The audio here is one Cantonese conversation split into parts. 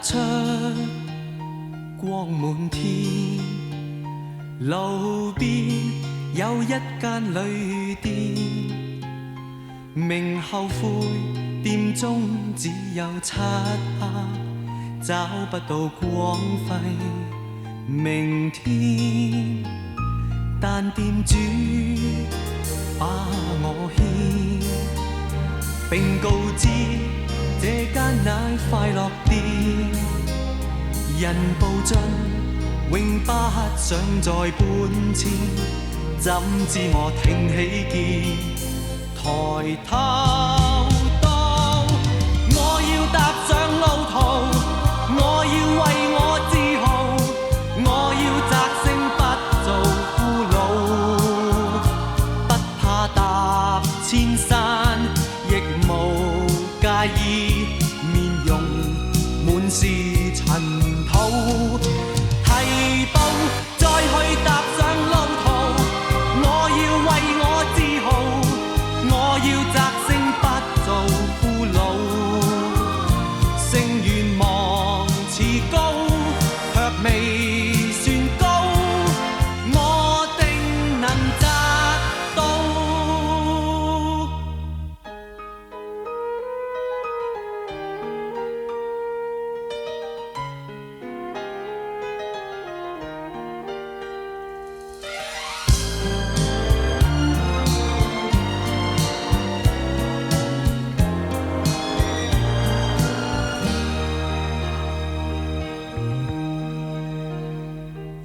出光滿天，路邊有一間旅店，名後悔店中只有漆黑，找不到光輝明天，但店主把我牽，並告知這間乃快樂店，人步進永不想再搬遷，怎知我挺起肩，抬頭到我要踏上路途，我要為我自豪，我要摘星不做俘虜，不怕踏千山，亦無介意面容滿是塵土，提步再去踏上路途，我要為我自豪，我要摘星不做俘虜，聲願望似高，卻未算高，我定能摘到。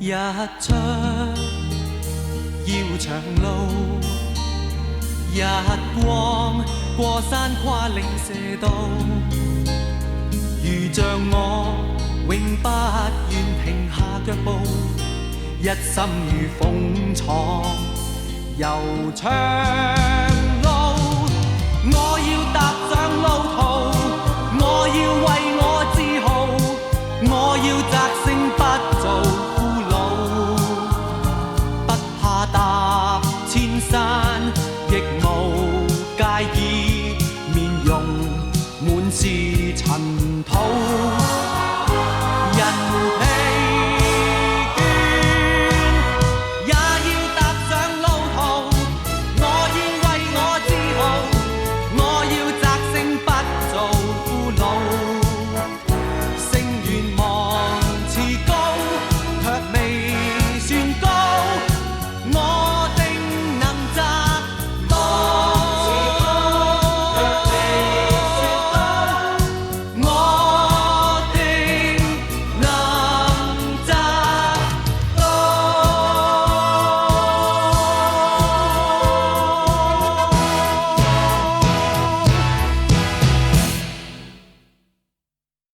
日出要長路，日光過山跨嶺射道，如像我永不願停下腳步，一心如風闖悠長路，我要踏上